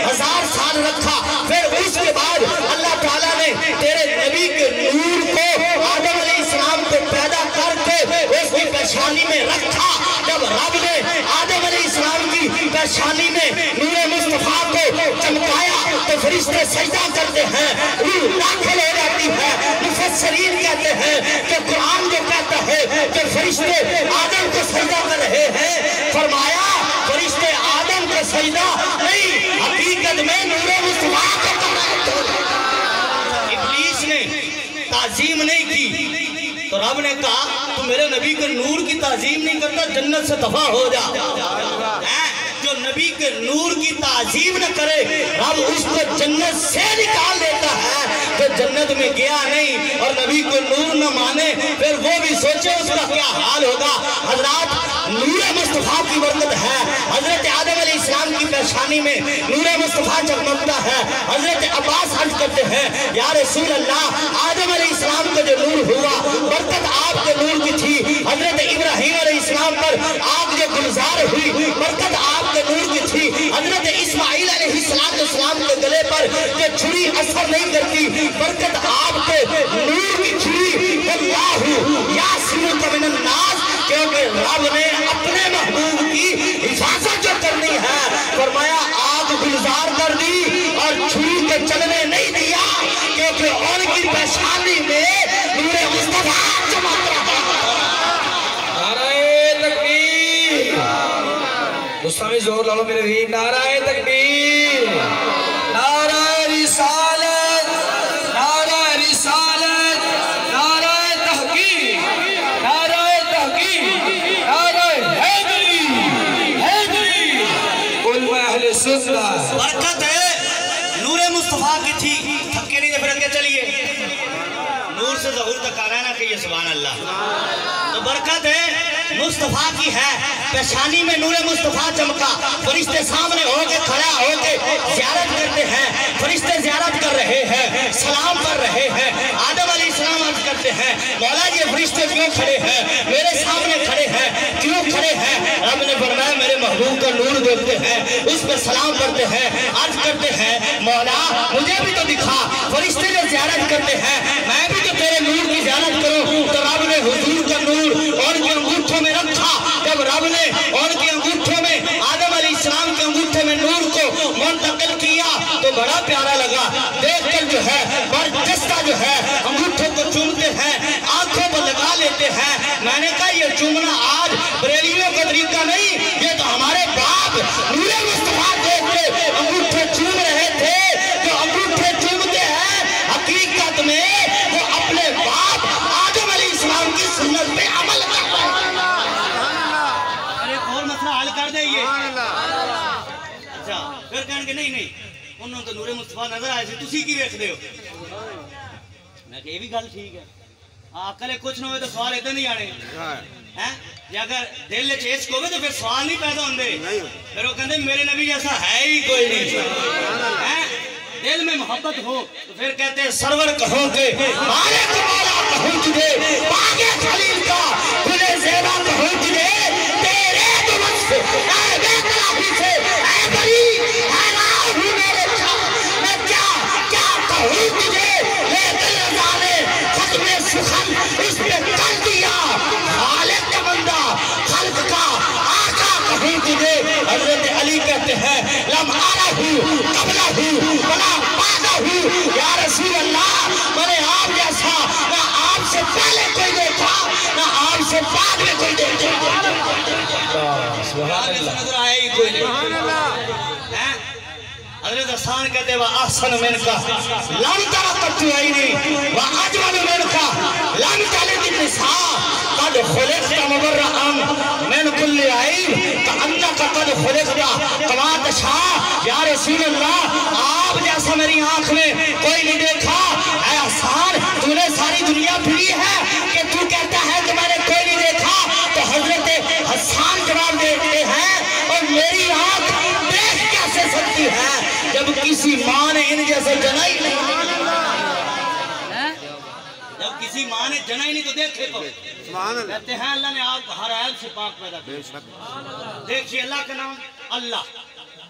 1000 سال رکھا، پھر اس کے بعد اللہ تعالیٰ نے تیرے نبی کے نور کو آدم علیہ السلام کو پیدا کر کے اس کی پیشانی میں رکھا۔ جب رب نے آدم علیہ السلام کی پیشانی میں نور مصطفیٰ کو چمکایا تو فرشتے سجدہ کرتے ہیں، روح داخل ہو جاتی ہے۔ مفسرین کہتے ہیں کہ قرآن جو کہتا ہے کہ فرشتے آدم کو سجدہ کر رہے ہیں، فرمایا فرشتے آدم کو سجدہ نہیں، حقیقت میں نور مصطفیٰ کو کر رہے تھے۔ ابلیس نے تعظیم نہیں کی تو رب نے کہا تو میرے نبی کے نور کی تعظیم نہیں کرتا، جنت سے دفع ہو جا۔ جو نبی کے نور کی تعظیم نہ کرے رب اس کو جنت سے نکال دیتا ہے۔ جو جنت میں گیا نہیں اور نبی کو نور نہ مانے پھر وہ بھی سوچے اس کا کیا حال ہوگا۔ حضرات نور مصطفیٰ کی برکت ہے، حضرت آدم علیہ السلام کی پیشانی میں نور مصطفیٰ چمکتا ہے۔ حضرت عباس عرض کرتے ہیں یا رسول اللہ آدم علیہ السلام کو جو نور ہوا برکت آپ کے نور کی تھی، حضرت ابراہیم علیہ السلام پر آگ جو گلزار ہوئی برکت آپ کے نور کی تھی، حضرت اسماعیل علیہ السلام کے گلے پر جو چھری اثر نہیں کرتی برکت آپ کے نور کی تھی۔ واللہ یعصمک من الناس، کیونکہ رب نے اپنے محبوب کی حفاظت جو کرنی ہے فرمایا آگ گلزار کر دی اور چھری کے چلنے نہیں دیا، کیونکہ ان کی پیشانی میں نور مصطفیٰ چمک رہا ہے۔ نعرہ تکبیر، دوستاں زور لالو میرے غریب، نعرہ تکبیر، نعرہ رسالت، نعرہ رسالت، نعرہ تحقیق، نعرہ تحقیق، نعرہ حیدری، حیدری، علماء اہل سنت۔ برکت ہے نور مصطفیٰ کی تھی، تھکے نہیں دے پھر اگے چلیے، نور سے ظہور تک آ رہا ہے نا کہ یہ سبحان اللہ۔ تو برکت ہے مصطفیٰ کی ہے، پیشانی میں نور مصطفیٰ چمکا، فرشتے سامنے ہو کے کھڑا ہو کے زیارت کرتے ہیں، فرشتے زیارت کر رہے ہیں، سلام کر رہے ہیں۔ آدم علیہ السلام عرض کرتے ہیں مولا یہ فرشتے کیوں کھڑے ہیں، میرے سامنے کھڑے ہیں، کیوں کھڑے ہیں؟ رب نے فرمایا میرے محبوب کا نور دیکھتے ہیں، اس پہ سلام کرتے ہیں، عرض کرتے ہیں مولا مجھے بھی تو دکھا، فرشتے جو زیارت کرتے ہیں میں بھی تو تیرے نور کی زیارت کروں۔ تو رب نے حضور کا نور اور کے انگوٹھوں میں رکھا، جب رب نے اور کے انگوٹھوں میں آدم علیہ السلام کے انگوٹھے میں نور کو منتقل کیا تو بڑا پیارا لگا، دیکھ کر جو ہے برجستہ جو ہے انگوٹھوں کو چومتے ہیں، آنکھوں کو لگا لیتے ہیں۔ میں نے کہا یہ چومنا آج بریلیوں کا طریقہ نہیں، یہ تو ہمارے باپ نور مصطفیٰ دیکھ کے انگوٹھے چوم رہے تھے۔ جو انگوٹھے چومتے ہیں حقیقت میں وہ اپنے باپ آدم علیہ السلام کی سنت پہ عمل کر رہے ہیں۔ ایک اور مسئلہ حل کر دئیے۔ اچھا پھر کہیں گے نہیں انہوں تو نور مصطفیٰ نظر آئے سے تسی کی ویکھ دے ہو۔ میں کہ یہ بھی گل ٹھیک ہے، عقل کچھ نہ ہوئے تو سوال ادھر نہیں آنے یا اگر دل لے چیز کو گے تو پھر سوال نہیں پیدا ہوندے، پھر وہ کہندے میرے نبی جیسا ہے ہی کوئی نہیں۔ دل میں محبت ہو تو پھر کہتے ہیں سرور کہوں کہ مارے کمالا کہوں تجھے، باغے خلیل کا کھلے زیبا کہوں تجھے، تیرے دوست اے بے کلافی سے اے بری اے راہ میرے چھاپ، میں کیا کہوں تجھے، لے دل رضانے ختم سخن اس پہ کر دیا، خالق کا بندہ خلق کا آقا کہوں تجھے۔ حضرت علی کہتے ہیں لم آرہ قبلہ بنا پاگا ہوں یا رسول اللہ، میں نے آپ جیسا نہ آپ سے پہلے کوئی دیکھا نہ آپ سے بعد میں کوئی دیکھا، نظر آئے ہی کوئی نہیں۔ حضرت حسان کہتے ہیں وَأَحْسَنُ مِنْكَ لَمْ تَرَ قَطُّ عَيْنِي وَأَجْمَلُ مِنْكَ لَمْ تَلِدِ النِّسَاءُ قَدْ خُلِقْتَ مُبَرَّأً مِنْ كُلِّ عَيْبٍ كَأَنَّكَ قَدْ خُلِقْتَ كَمَا تَشَاءُ۔ یا رسول اللہ آپ جیسا میری آنکھ میں کوئی نہیں دیکھا۔ اے حسان تو نے ساری دنیا پھری ہے کہ تو کہتا ہے کہ میں نے کوئی نہیں دیکھا؟ تو حضرت حسان جواب دیتے ہیں اور میری آنکھ دیکھ کیسے سکتی ہے جب کسی ماں نے ان جیسے جنا ہی نہیں، جب کسی ماں نے جنا ہی نہیں تو دیکھے تو کہتے ہیں اللہ نے آپ ہر عیب سے پاک پیدا کیا۔ دیکھیے اللہ کا نام اللہ،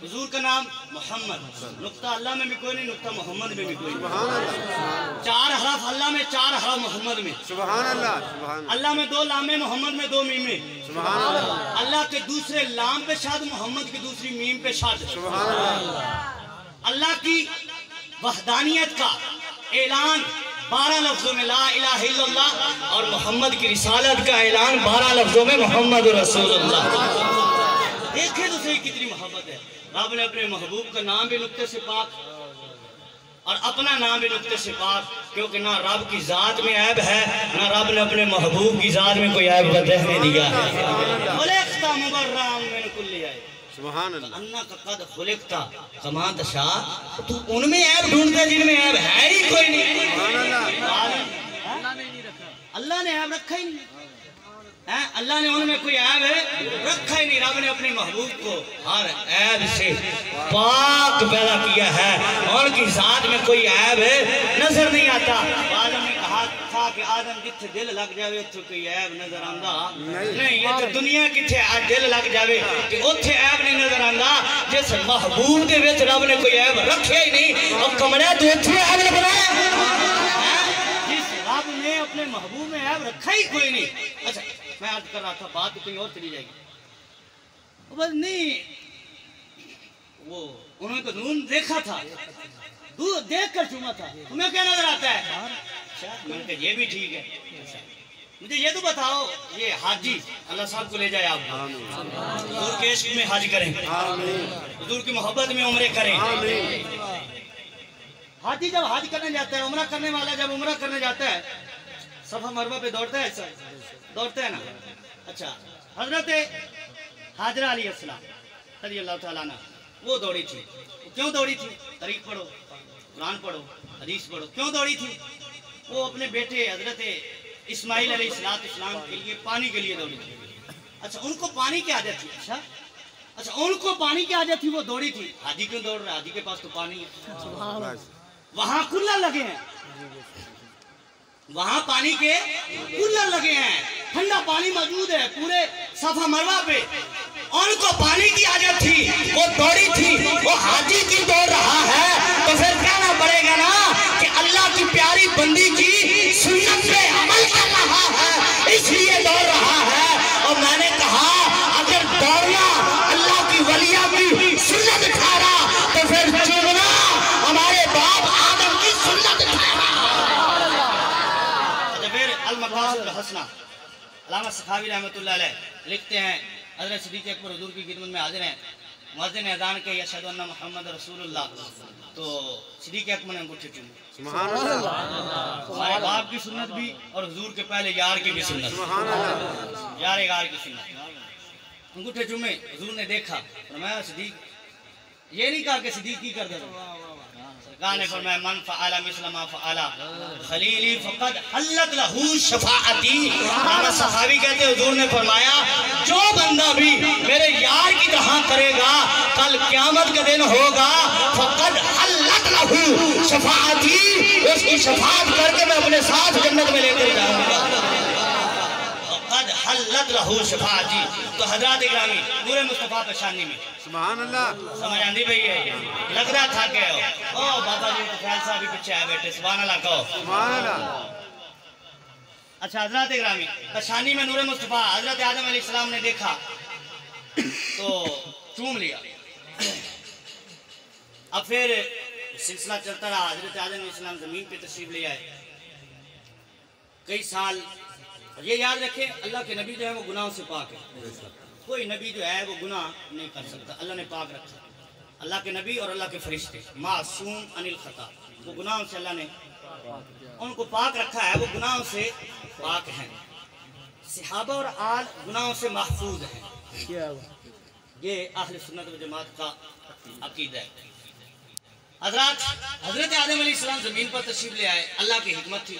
حضور کا نام محمد، نقطہ اللہ میں بھی کوئی نہیں، نقطہ محمد میں بھی کوئی نہیں، 4 حرف اللہ میں، 4 حرف محمد میں، سبحان اللہ، اللہ میں 2 لام میں، محمد میں 2 میم میں، سبحان اللہ، اللہ کے دوسرے لام پہ شاد، محمد کی دوسری میم پہ شاد، سبحان اللہ، اللہ کی وحدانیت کا اعلان 12 لفظوں میں لا الہ الا اللہ، اور محمد کی رسالت کا اعلان 12 لفظوں میں محمد رسول اللہ۔ دیکھیں تو صحیح کتنی محبت ہے، رب نے اپنے محبوب کا نام بھی نقطے سے پاک اور اپنا نام بھی نقطے سے پاک، کیونکہ نہ رب کی ذات میں عیب ہے، نہ رب نے اپنے محبوب کی ذات میں کوئی عیب رہنے دیا ہے۔ خلقتا مبرأ من کل عیب، سبحان اللہ، انک قد خلقتا کما تشاء، تو ان میں عیب ڈھونڈتا ہے جن میں عیب ہے ہی کوئی نہیں۔ سبحان اللہ، اللہ نے عیب رکھا ہی نہیں، اللہ نے ان میں کوئی عیب رکھا ہی نہیں۔ رب نے اپنے محبوب کو ہر عیب سے پاک پیدا کیا ہے، ان کی ذات میں کوئی عیب نظر نہیں آتا۔ آدم نے کہا تھا کہ آدم جتھے دل لگ جاوے اتھے کوئی عیب نظر آندا نہیں، یہ تو دنیا کتھے دل لگ جاوے کہ اتھے عیب نہیں نظر آندا۔ جس محبوب دے وچ رب نے کوئی عیب رکھے ہی نہیں، اور کمرے تو اتھے عیب نہیں بنایا۔ جس رب نے اپنے محبوب میں عیب رکھا ہی کوئی نہیں۔ اچھا میں عرض کر رہا تھا، بات تو کہیں اور چلی جائے گی، بس نہیں، وہ انہوں نے تو نون دیکھا تھا، دیکھ کر چوما تھا، تمہیں کیا نظر آتا ہے؟ میں نے کہا یہ بھی ٹھیک ہے، مجھے یہ تو بتاؤ، یہ حاجی اللہ صاحب کو لے جائے آپ حضور کے عشق میں حج کریں، حضور کی محبت میں عمرے کریں۔ حاجی جب حج کرنے جاتا ہے، عمرہ کرنے والا جب عمرہ کرنے جاتا ہے، صفا مروہ پہ دوڑتا ہے، دوڑتا ہے نا۔ اچھا حضرت حاجرہ علیہ السلام رضی اللہ تعالیٰ عنہ وہ دوڑی تھی، کیوں دوڑی تھی؟ تاریخ پڑھو، قرآن پڑھو، حدیث پڑھو، کیوں دوڑی تھی؟ وہ اپنے بیٹے حضرت اسماعیل علیہ السلام کے لیے پانی کے لیے دوڑی تھی۔ اچھا ان کو پانی کی عادت تھی، اچھا ان کو پانی کی عادت تھی، وہ دوڑی تھی۔ حاجی کیوں دوڑ رہا ہے؟ حاجی کے پاس تو پانی ہے، وہاں کولر لگے ہیں، وہاں پانی کے کولر لگے ہیں، ٹھنڈا پانی موجود ہے پورے صفا مروہ پہ، ان کو پانی کی عادت تھی، وہ دوڑی تھی۔ وہ حاجی کی دوڑ رہا ہے تو پھر کہنا پڑے گا نا کہ اللہ کی پیاری بندی کی سنت پہ عمل کر رہا ہے، اس لیے دوڑ رہا ہے۔ اور میں نے کہا اگر دوڑنا اللہ کی ولیہ کی سنت ٹھہرا تو پھر چومنا ہمارے باپ آدم کی سنت ٹھہرا۔ المباحث الحسنہ، علامہ سخاوی رحمۃ اللہ علیہ لکھتے ہیں، حضرت صدیق اکبر حضور کی خدمت میں حاضر ہیں، مؤذن اذان کے اشہد ان محمد رسول اللہ، تو صدیق اکبر نے انگوٹھے چومے، سبحان اللہ، ہمارے باپ کی سنت بھی اور حضور کے پہلے یار کی بھی سنت، سبحان اللہ، یار غار کی سنت، انگوٹھے چومے۔ حضور نے دیکھا، فرمایا صدیق، یہ نہیں کہا کہ صدیق کی کر دے، سرکار نے فرمایا من فعل مثل ما فعل خلیلی فقد حلت لہو شفاعتی۔ علامہ صحابی کہتے ہیں حضور نے فرمایا جو بندہ بھی میرے یار کی طرح کرے گا کل قیامت کا دن ہوگا، فقد حلت لہو شفاعتی، اس کی شفاعت کر کے میں اپنے ساتھ جنت میں لے کر جاؤں گا۔ فقد حلت لہو شفاعتی۔ تو حضرات اکرامی پورے مصطفیٰ پریشانی میں سبحان اللہ، سمجھ آندی بھئی ہے، لگ رہا تھا کہ او بابا جی فیل صاحب بھی پیچھے آئے بیٹھے، سبحان اللہ کہو، سبحان اللہ۔ اچھا حضرات اکرامی پریشانی میں نور مصطفیٰ حضرت آدم علیہ السلام نے دیکھا تو چوم لیا۔ اب پھر سلسلہ چلتا رہا، حضرت آدم علیہ السلام زمین پہ تشریف لے آئے، کئی سال۔ یہ یاد رکھیں اللہ کے نبی جو ہے وہ گناہوں سے پاک ہے، کوئی نبی جو ہے وہ گناہ نہیں کر سکتا، اللہ نے پاک رکھا۔ اللہ کے نبی اور اللہ کے فرشتے معصوم عن الخطا، وہ گناہوں سے اللہ نے ان کو پاک رکھا ہے، وہ گناہوں سے پاک ہیں۔ صحابہ اور آل گناہوں سے محفوظ ہیں، یہ اہل سنت و جماعت کا عقیدہ ہے۔ حضرت آدم علیہ السلام زمین پر تشریف لے آئے، اللہ کی حکمت تھی،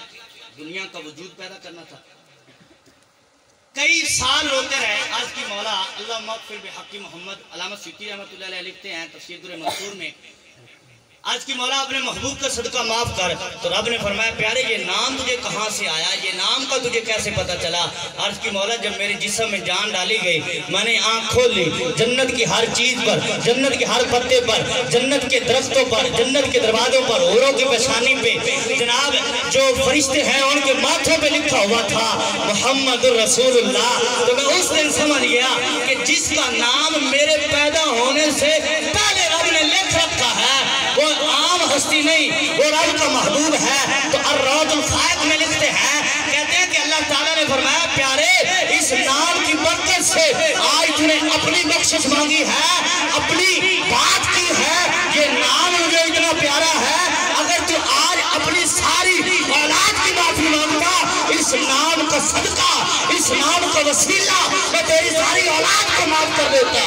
دنیا کا وجود پیدا کرنا تھا۔ کئی سال روتے رہے، آج کی مولا اللہ مغفر بحق محمد، علامہ سیوطی رحمۃ اللہ علیہ لکھتے ہیں تفسیر در منصور میں، آج کی مولا اپنے محبوب کا صدقہ معاف کر. تو رب نے فرمایا پیارے یہ نام تجھے کہاں سے آیا, یہ نام کا تجھے کیسے پتہ چلا؟ عرض کی مولا جب میرے جسم میں جان ڈالی گئی میں نے آنکھ کھول لی, جنت کی ہر چیز پر, جنت کے ہر پتے پر, جنت کے درختوں پر, جنت کے دروازوں پر, حوروں کی پیشانی پہ جناب جو فرشتے ہیں ان کے ماتھوں پہ لکھا ہوا تھا محمد الرسول اللہ. تو میں اس دن سمجھ گیا کہ جس کا نام میرے پیدا ہونے سے پہلے رب نے لکھ رکھا ہے وہ عام ہستی نہیں, وہ رب کا محبوب ہے. تو الروض الفائق میں لکھتے ہیں, کہتے ہیں کہ اللہ تعالیٰ نے فرمایا پیارے اس نام کی برکت سے آج تو نے اپنی بخشش مانگی ہے, اپنی بات کی ہے. یہ نام مجھے اتنا پیارا ہے, اگر تو آج اپنی ساری اولاد کی معافی مانگتا, اس نام کا صدقہ, اس نام کا وسیلہ میں تیری ساری اولاد کو معاف کر دیتا.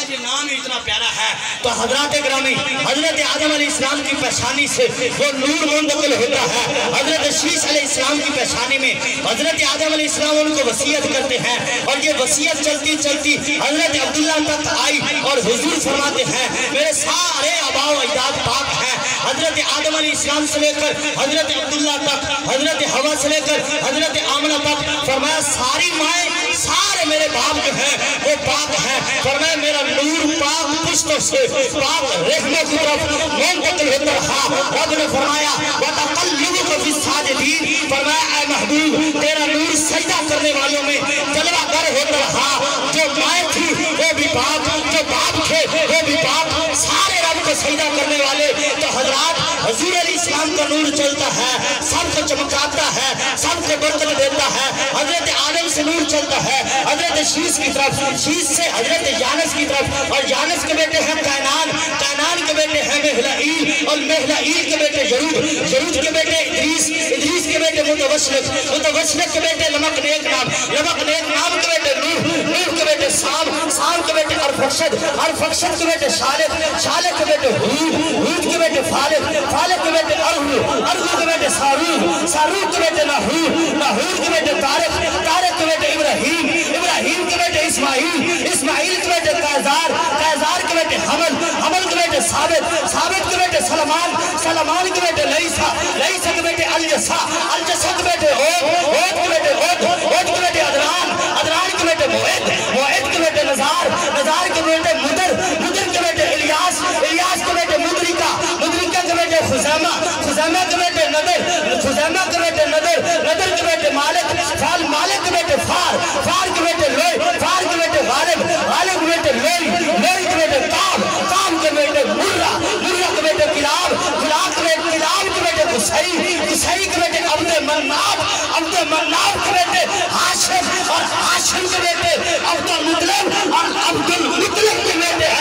یہ نام ہی اتنا پیارا ہے. تو حضرات گرامی, حضرت آدم علیہ السلام کی پیشانی سے وہ نور منتقل ہوتا ہے. حضرت شیش علیہ السلام کی پیشانی میں حضرت آدم علیہ السلام ان کو وصیت کرتے ہیں, اور یہ وصیت چلتی چلتی حضرت عبداللہ تک آئی, اور حضور فرماتے ہیں میرے سارے آباء و اجداد پاک ہیں. حضرت آدم علیہ السلام سے لے کر حضرت عبداللہ تک, حضرت حوا سے لے کر حضرت آمنہ تک, فرمایا ساری مائیں سارے میرے باپ جو ہیں وہ پاک ہیں. فرمایا میرا نور پاک پشتوں سے پاک رحموں کی طرف منتقل ہوتا رہا. رب نے فرمایا وَتَقَلُّبُكَ فِي السَّاجِدِينَ, فرمایا اے محبوب تیرا نور سجدہ کرنے والوں میں جلوہ گر ہوتا رہا. جو مائیں تھی وہ بھی پاک, جو باپ تھے وہ بھی پاک, سارے رب کو سجدہ کرنے والے. تو حضرات حضور علیہ السلام کا نور چلتا ہے, سب کو چمکاتا ہے, سب کو برکت دیتا ہے. حضرت آدم سے نور چلتا ہے حضرت شیش کی طرف, شیش سے حضرت یانس کی طرف, اور یانس کے بیٹے ہیں کائنان, کائنان کے بیٹے ہیں مہلائیل, اور مہلائیل کے بیٹے جرود, جرود کے بیٹے ادریس, ادریس کے بیٹے متوشلک, متوشلک کے بیٹے لمقنیک نام, لمقنیک نام کے بیٹے نوح, نوح کے بیٹے سام, سام کے بیٹے ارفخشد, ارفخشد کے بیٹے شالق, شالق کے بیٹے ہود, ہود کے بیٹے فالق, فالق کے بیٹے ارغو, ارغو کے بیٹے ساروق, ساروق کے بیٹے ناہور, ناہور کے بیٹے طارق, طارق کے بیٹے ابراہیم, ابراہیم کے بیٹے اسماعیل, اسماعیل کے بیٹے قیزار, قیزار کے بیٹے حمل, حمل کے بیٹے ثابت, ثابت کے بیٹے سلمان, سلمان کے بیٹے لیسا, لیسا کے بیٹے الجسا, الجسا کے بیٹے عود, عود کے بیٹے عود, عود کے بیٹے ادران, ادران کے بیٹے موعد, موعد کے بیٹے نزار, نزار کے بیٹے مدر, مدر کے بیٹے الیاس, الیاس کے بیٹے مدرکہ, مدرکہ کے بیٹے خزیمہ, خزیمہ کے بیٹے ندر, خزیمہ کے بیٹے ندر, ندر کے بیٹے مالک, فال مالک کے بیٹے فار, فار کے بیٹے لوئی, فار کے بیٹے غالب, غالب کے بیٹے لوئی, لوئی کے بیٹے کام, کام کے بیٹے مرہ, مرہ کے بیٹے کلاب, کلاب کے بیٹے کلاب کے بیٹے قصی, قصی کے بیٹے عبد مناب, عبد مناب کے بیٹے ہاشم, اور ہاشم کے بیٹے عبد المطلب, اور عبد المطلب کے بیٹے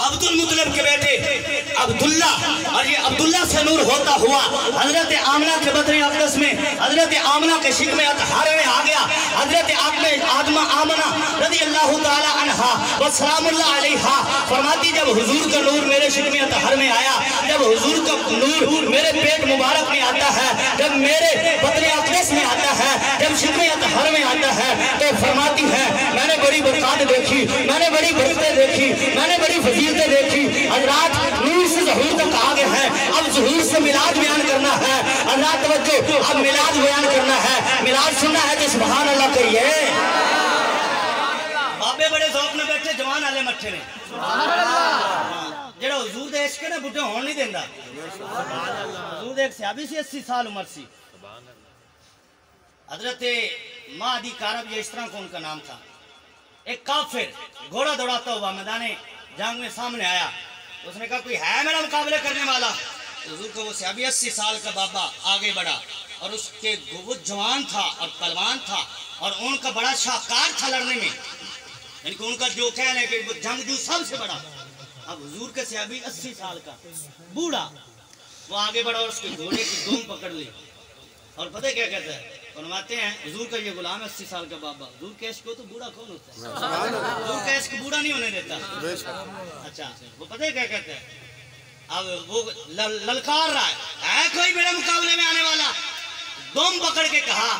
عبد المطلب کے بیٹے عبداللہ, اور یہ عبداللہ سے نور ہوتا ہوا حضرت آمنہ کے بطن اقدس میں, حضرت آمنہ کے شکم اطہار میں آ گیا. حضرت آمنہ رضی اللہ تعالی عنہا وسلام اللہ علیہا فرماتی جب حضور کا نور میرے شکم اطہار میں آیا, جب حضور کا نور میرے پیٹ مبارک میں آتا ہے, جب میرے بطن اقدس میں آتا ہے, جب شکم اطہار میں آتا ہے, تو فرماتی ہے میں نے بڑی برکات دیکھی, میں نے بڑی برکتیں دیکھی, میں نے بڑی فضیلتیں دیکھی. حضرات نور سے ظہور تک آگے ہیں, اب ظہور سے میلاد بیان کرنا ہے. حضرات توجہ, اب میلاد بیان کرنا ہے, میلاد سننا ہے تو سبحان اللہ کہیے. بابے بڑے ذوق میں بیٹھے, جوان آلے مٹھے نے, جڑا حضور دے عشق نے بڈھے ہون نہیں دیندا. حضور دے ایک صحابی سی 80 سال عمر سی, حضرت مہدی کارب, یہ اس طرح کو ان کا نام تھا. ایک کافر گھوڑا دوڑاتا ہوا میدان جنگ میں سامنے آیا, اس نے کہا کوئی ہے میرا مقابلہ کرنے والا. حضور کو وہ صحابی 80 سال کا بابا آگے بڑھا, اور اس کے وہ جوان تھا اور پہلوان تھا, اور ان کا بڑا شاہکار تھا لڑنے میں, یعنی کہ ان کا جو کہنا ہے کہ جنگجو سب سے بڑا. اب حضور کے صحابی 80 سال کا بوڑھا وہ آگے بڑھا اور اس کے گھوڑے کی دوم پکڑ لی, اور پتہ کیا کہتا ہے, فرماتے ہیں حضور کا یہ غلام ہے 80 سال کا بابا. حضور کیش کو تو بوڑھا کون ہوتا ہے؟ حضور کیش کو بوڑھا نہیں ہونے دیتا. اچھا وہ پتہ ہے کیا کہتے ہیں؟ اب وہ للکار رہا ہے کوئی میرے مقابلے میں آنے والا. دم پکڑ کے کہا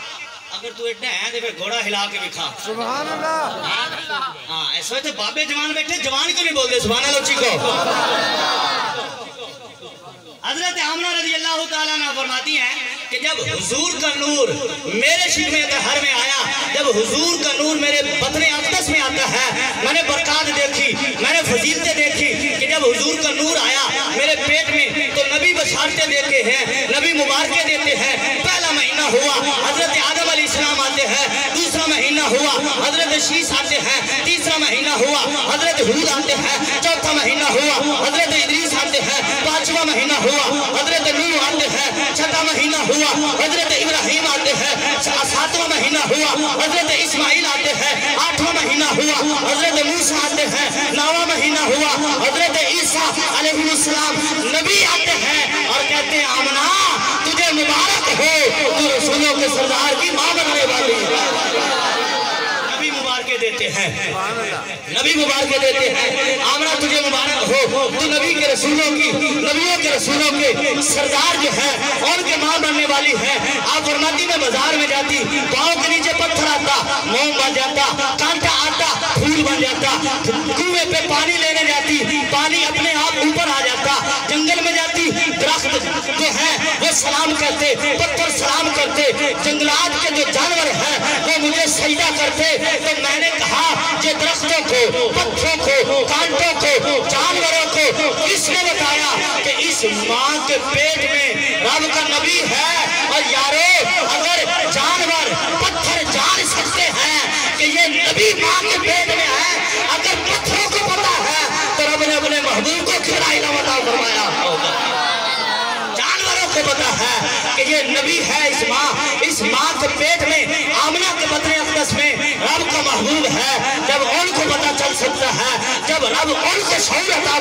اگر تو ایڈا ہے تو پھر گھوڑا ہلا کے دکھا. سبحان اللہ. ہاں ایسے تو بابے جوان بیٹھے, جوان کو نہیں بولتے سبحان اللہ اچھی کو. حضرت آمنہ رضی اللہ تعالیٰ عنہ فرماتی ہیں کہ جب حضور کا نور میرے شکم طہر میں آیا, جب حضور کا نور میرے بطن اقدس میں آتا ہے, میں نے برکات دیکھی, میں نے فضیلتیں دیکھی کہ جب حضور کا نور آیا میرے پیٹ میں تو نبی بشارتیں دیتے ہیں, نبی مبارکیں دیتے ہیں. پہلا مہینہ ہوا حضرت آدم علیہ السلام آتے ہیں, دوسرا مہینہ ہوا حضرت شیس آتے ہیں, تیسرا مہینہ ہوا حضرت ہود آتے ہیں, چوتھا مہینہ ہوا حضرت ادریس آتے ہیں, پانچواں مہینہ ہوا حضرت نوح آتے ہیں, چھٹا مہینہ ہوا حضرت ابراہیم آتے ہیں, ساتواں مہینہ ہوا حضرت اسماعیل آتے ہیں, آٹھواں مہینہ ہوا حضرت موسیٰ آتے ہیں, نواں مہینہ ہوا حضرت عیسیٰ علیہ السلام نبی آتے ہیں اور کہتے ہیں آمنہ تجھے مبارک ہو تو رسولوں کے سردار کی ماں بننے والی. نبی مبارکے دیتے ہیں, نبی مبارکے دیتے ہیں. آمنہ تجھے مبارک ہو تو نبی کے رسولوں کی, نبیوں کے رسولوں کے سردار جو ہے اور کے ماں بننے والی ہے. آپ فرماتی میں بازار میں جاتی, پاؤں کے نیچے پتھر آتا, موم بن جاتا, کانٹا آتا, پھول بن جاتا. کنویں پہ پانی لینے جاتی, پانی اپنے آپ اوپر آ جاتا. جنگل میں جاتی, درخت جو ہے وہ سلام کرتے, پتھر سلام کرتے, جنگلات کے جو جانور ہیں وہ مجھے سجدہ کرتے. تو میں نے کہا یہ درختوں کو, پتھروں کو, کانٹوں کو, جانوروں کو کس نے بتایا کہ اس ماں کے پیٹ میں رب کا نبی ہے؟ اور یارو اگر جانور پتھر جان سکتے ہیں کہ یہ نبی ماں کے پیٹ میں ہے, اگر پتھروں کو پتا ہے تو رب نے اپنے محبوب کو کھلا علم عطا فرمایا ہوگا. جانوروں کو پتا ہے کہ یہ نبی ہے. اس ماں کے پیٹ میں آمنہ کے بطن اقدس میں رب کا محبوب ہے. جب ان کو پتا چل سکتا ہے, جب رب ان کو شعور عطا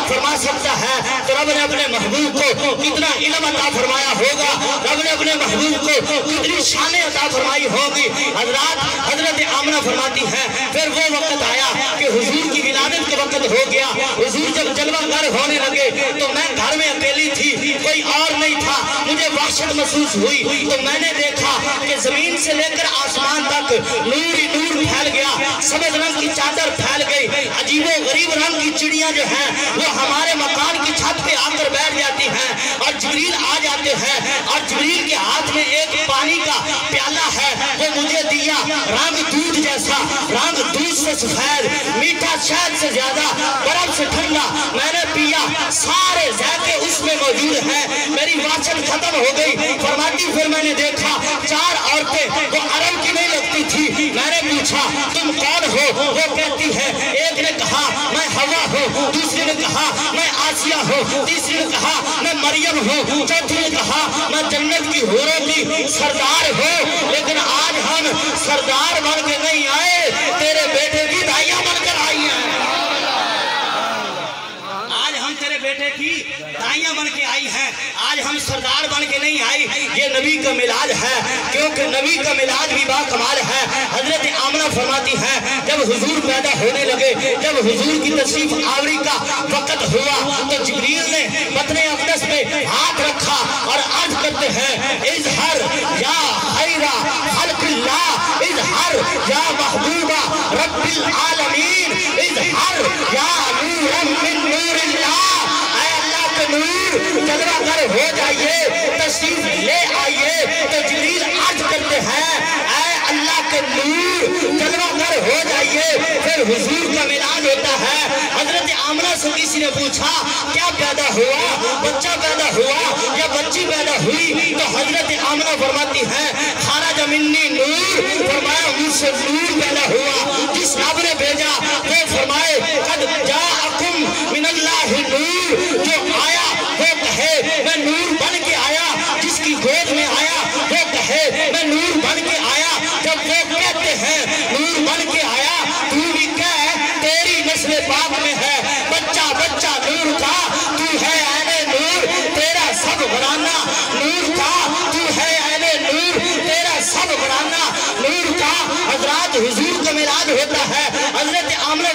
فرما سکتا ہے تو رب نے اپنے محبوب کو کتنا علم عطا فرمایا ہوگا, رب نے اپنے محبوب کو کتنی شانیں عطا فرمائی ہوگی. حضرت آمنہ فرماتی ہے پھر وہ وقت آیا کہ حضور کی ولادت کے وقت ہو گیا. حضور جب جلوہ گر ہونے لگے تو میں گھر میں اکیلی تھی, کوئی اور نہیں تھا. مجھے وحشت محسوس ہوئی تو میں نے دیکھا کہ زمین سے لے کر آسمان تک نور ہی نور پھیل گیا. سبز رنگ کی چادر پھیل گئی. عجیب و غریب رنگ کی چڑیاں جو ہیں وہ ہمارے مکان کی چھت پہ آ کر بیٹھ جاتی ہیں اور جبریل آ جاتے ہیں اور جبریل کے ہاتھ میں ایک پانی کا پیالہ ہے, وہ مجھے دیا. رنگ دودھ جیسا, رنگ دودھ سے سفید, میٹھا شہد سے زیادہ, برف سے ٹھنڈا. میں نے پیا, سارے ذائقے اس میں موجود ہیں. میری وحشت ختم ہو گئی. فرماتی پھر میں نے دیکھا 4 عورتیں, وہ عرب کی نہیں لگتی تھی. میں نے پوچھا تم کون ہو؟ وہ کہتی ہے, ایک نے کہا میں حوا ہوں, دوسری نے کہا میں آسیہ ہوں, تیسری نے کہا میں مریم ہوں, چوتھی نے کہا میں جنت کی حوروں کی سردار ہوں. لیکن آج ہم سردار بن کے نہیں آئے, تیرے بیٹے کی دائیاں بن کر آئی ہیں. آج ہم تیرے بیٹے کی دائیاں بن کے آئی ہیں, آج ہم سردار بن کے نہیں آئی. یہ نبی کا ملاد ہے, کیونکہ نبی کا ملاد بھی با کمال ہے. حضرت آمنہ فرماتی ہے جب حضور پیدا ہونے لگے, جب حضور کی تشریف آوری کا وقت ہوا تو جبریل نے بطن اقدس پہ ہاتھ رکھا اور عرض کرتے ہیں اظہر یا خیر خلق اللہ, اظہر یا محبوبہ رب العالمین, اظہر یا نور من نور اللہ. اے اللہ کے نور جلوہ گر ہو جائیے, تشریف لے آئیے. تو جبریل عرض کرتے ہیں اے اللہ کے نور جلوہ گر ہو جائیے. پھر حضور کا ملاد ہوتا ہے. حضرت آمنہ سے کسی نے پوچھا کیا پیدا ہوا, بچہ پیدا ہوا یا بچی پیدا ہوئی؟ تو حضرت آمنہ فرماتی ہے خرج منی نور, فرمایا مجھ سے نور پیدا ہوا. جس رب نے بھیجا وہ فرمائے قد جاءکم من اللہ نور, جو آیا وہ کہے میں نور بن کے آیا. جس کی گود میں آیا وہ کہے میں نور بن کے آیا. جب وہ کہتے ہیں نور بن کے آیا, تو بھی کہہ تیری نسل پاک میں ہے بچہ بچہ نور کا, تو ہے اہل نور, تیرا سب گھرانہ نور کا, تو ہے اہل نور, تیرا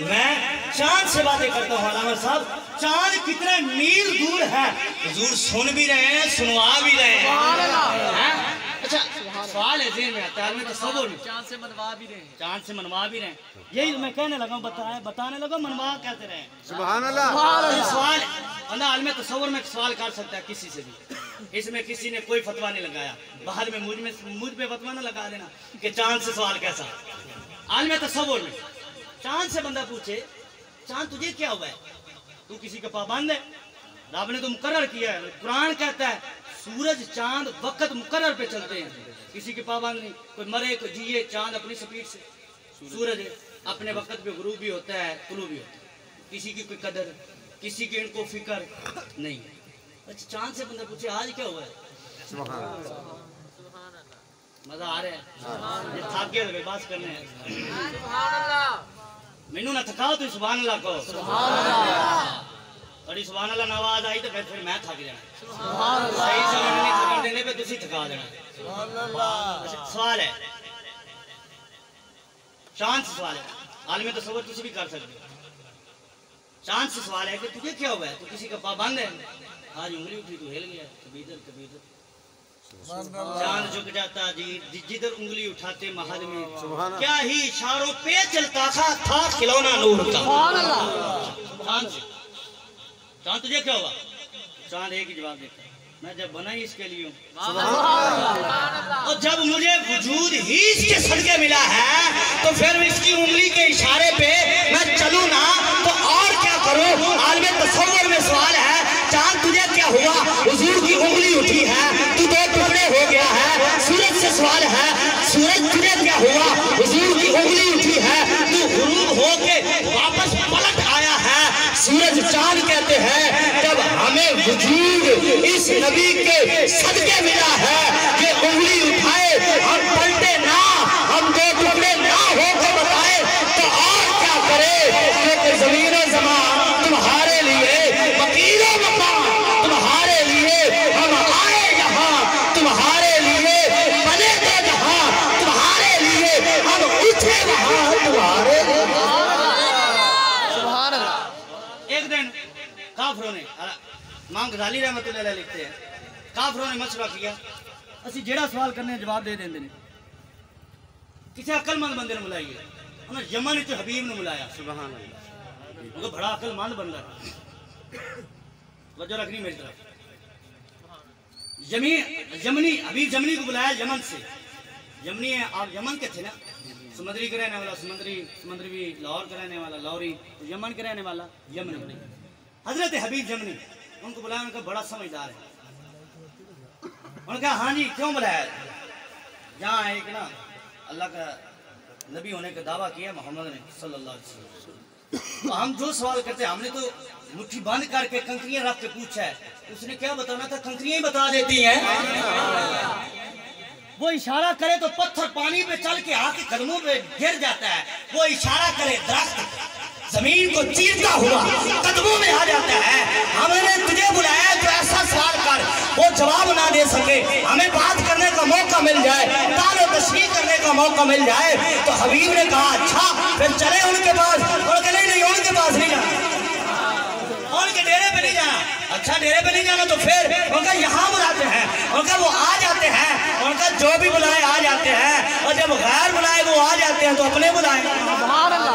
میں چاند سے باتیں کرتا ہوں علامہ صاحب، چاند کتنے میل دور ہے، حضور سن بھی رہے ہیں سنوا بھی رہے ہیں۔ اچھا سوال ہے ذہن میں آتا ہے، عالم تصور میں چاند سے منوا بھی رہے ہیں، چاند سے منوا بھی رہے ہیں، یہی میں کہنے لگا ہوں، بتانے لگا منوا کہتے رہے ہیں۔ سبحان اللہ۔ یہ سوال بندہ عالم تصور میں سوال کر سکتا ہے کسی سے بھی، اس میں کسی نے کوئی فتویٰ نہیں لگایا، باہر میں مجھ پہ فتویٰ نہ لگا دینا کہ چاند سے سوال کیسا۔ عالم تصور میں چاند سے بندہ پوچھے چاند تجھے کیا ہوا ہے، تو کسی کا پابند ہے، رب نے تو مقرر کیا ہے، قرآن کہتا ہے سورج چاند وقت مقرر پہ چلتے ہیں، کسی کے پابند نہیں، کوئی مرے کوئی جیے، چاند اپنی سپیڈ سے، سورج اپنے وقت پہ غروب بھی ہوتا ہے طلوع بھی ہوتا ہے، کسی کی کوئی قدر، کسی کی ان کو فکر نہیں۔ اچھا چاند سے بندہ پوچھے آج کیا ہوا ہے، سبحان اللہ۔ مزہ آ رہا ہے، یہ تھک گئے ہوئے بات کرنے ہیں، سبحان اللہ، مینوں نہ تھکاؤ تو سبحان اللہ کہو، اور سبحان اللہ نواز آئی تو پھر میں تھک جانا، صحیح سمجھ نہیں تھکن دینے پہ تسی تھکا دینا۔ سوال ہے چاند سے، سوال ہے عالم تصور کسی بھی کر سکتے، چاند سے سوال ہے کہ تجھے کیا ہوا ہے، تو کسی کا پابند ہے، آج انگلی اٹھی تو ہل گیا، کبھی ادھر کبھی ادھر، چاند جھک جاتا جی جدھر انگلی اٹھاتے محل میں، کیا ہی اشاروں پہ چلتا تھا کھلونا نور کا۔ چاند سے، چاند تجھے کیا ہوا، چاند ایک ہی جواب دیتا ہے میں جب بنا ہی اس کے لیے ہوں، اور جب مجھے وجود ہی اس کے صدقے ملا ہے تو پھر اس کی انگلی کے اشارے پہ میں چلوں نا تو اور کیا کروں۔ عالم تصور میں سوال ہے چاند تجھے کیا ہوا، حضور کی انگلی اٹھی ہے تو دو ٹکڑے ہو گیا ہے۔ سورج سے سوال ہے سورج تجھے کیا ہوا، حضور کی انگلی اٹھی ہے تو غروب ہو کے واپس پلٹ آیا ہے۔ سورج چاند کہتے ہیں جب ہمیں وجود اس نبی کے صدقے ملا ہے کہ انگلی اٹھائے ہم پلٹے نہ، ہم دو ٹکڑے نہ ہو کے بتائے تو اور کیا کرے، کیونکہ زمین و زمان تمہارے لیے، وکیل و مقام تمہارے لیے، ہم آئے یہاں تمہارے لیے، بنے تو جہاں تمہارے لیے، ہم اٹھے وہاں تمہارے لیے۔ سبحان اللہ۔ ایک دن کافروں نے، امام غزالی رحمۃ اللہ علیہ لکھتے ہیں، کافروں نے مشورہ کیا اسی جیڑا سوال کرنے جواب دے دیں نے، کسی عقل مند بندے نے ملائی ہے، انہوں نے یمن تو حبیب نے ملایا، سبحان اللہ۔ وہ تو بڑا عقل مند بندہ ہے، وجہ رکھنی میری طرف، یمنی حبیب یمنی کو بلایا یمن سے، یمنی ہے آپ یمن کے تھے نا، سمندری کا رہنے والا سمندری، لاہور کا رہنے والا لاہوری، یمن کا رہنے والا یمنی، حضرت حبیب یمنی ان کو بلایا، ان کا بڑا سمجھدار ہے، انہوں نے کہا ہاں جی کیوں بلایا، یہاں ایک نا اللہ کا نبی ہونے کا دعویٰ کیا محمد نے صلی اللہ علیہ وسلم، تو ہم جو سوال کرتے ہیں ہم نے تو مٹھی بند کر کے کنکریاں رکھ کے پوچھا ہے، اس نے کیا بتانا تھا، کنکریاں ہی بتا دیتی ہیں، وہ اشارہ کرے تو پتھر پانی پہ چل کے آ کے قدموں پہ گر جاتا ہے، وہ اشارہ کرے درخت زمین کو چیرتا ہوا قدموں میں آ جاتا ہے۔ ہم نے تجھے بلایا تو ایسا سوال کر وہ جواب نہ دے سکے، ہمیں بات کرنے کا موقع مل جائے، تال و تشریح کرنے کا موقع مل جائے، تو حبیب نے کہا اچھا پھر چلے ان کے پاس، اور کہ نہیں ان کے پاس نہیں جانا، ان کے ڈیرے پہ نہیں جانا، اچھا ڈیرے پہ نہیں جانا تو پھر ان کا یہاں بلاتے ہیں، ان کا وہ آ جاتے ہیں، ان کا جو بھی بلائے آ جاتے ہیں، اور جب غیر بلائے وہ آ جاتے ہیں تو اپنے بلائیں،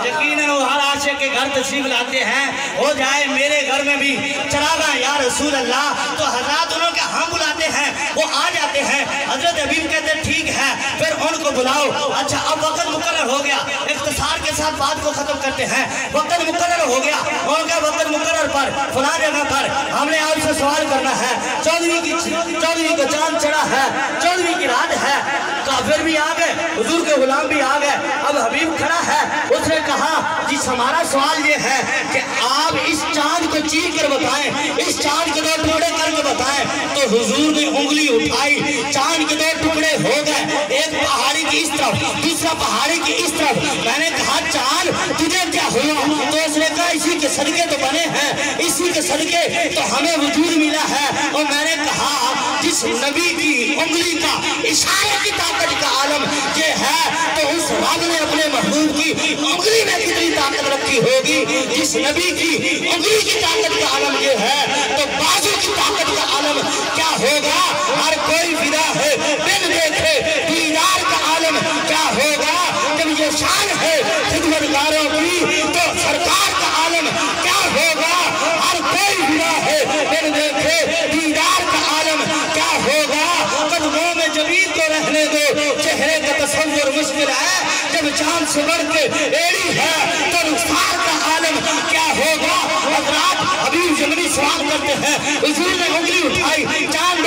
یقیناً وہ ہر عاشق کے گھر تشریف لاتے ہیں، ہو جائے میرے گھر میں بھی چراغاں یا رسول اللہ، تو حضرات انہوں کے ہم بلاتے ہیں وہ آ جاتے ہیں، حضرت حبیب کہتے ہیں ٹھیک ہے پھر ان کو بلاؤ۔ اچھا اب وقت مقرر ہو گیا، اختصار کے ساتھ بات کو ختم کرتے ہیں، وقت مقرر ہو گیا، ان کا وقت مقرر پر فلاں جگہ پر ہم نے آپ سے سوال کرنا ہے، 14 کا چاند چڑھا ہے، 14 کی رات ہے، کافر بھی آ گئے، حضور کے غلام بھی آ گئے، اب حبیب کھڑا ہے، اس نے کہا جس ہمارا سوال یہ ہے کہ آپ اس چاند کو چیر کر بتائیں، اس چاند کے دو ٹکڑے کر کے بتائیں، تو حضور نے انگلی اٹھائی، چاند کے دو ٹکڑے ہو گئے، ایک پہاڑی کی اس طرف دوسرا پہاڑی کی اس طرف، میں نے کہا چاند تجھے کیا ہوا، تو اس نے کہا اسی کے صدقے تو بنے ہیں، اسی کے صدقے تو ہمیں وجود ملا ہے۔ اور میں نے کہا جس نبی کی انگلی کا اشارے کی طاقت کا عالم یہ ہے تو اس رب نے اپنے محبوب کی انگلی میں کتنی طاقت رکھی ہوگی۔ جس نبی کی انگلی کی طاقت کا عالم یہ ہے تو بازو کی طاقت کا عالم کیا ہوگا۔ ہر کوئی فدا ہے بن دیکھے دیدار کا عالم کیا ہوگا۔ جب یہ شان ہے خدمتگاروں کی تو سرکار کا عالم کیا ہوگا۔ ہر کوئی فدا ہے بن دیکھے دیدار کا عالم کیا ہوگا۔ قدموں میں جبین کو رہنے دو چہرے کا تصور مشکل ہے۔ جب چاند سے بڑھ کے ایڑی ہے تو رخسار کا عالم کیا ہوگا۔ حضرات حبیب یمنی سوال کرتے ہیں حضور نے انگلی اٹھائی چاند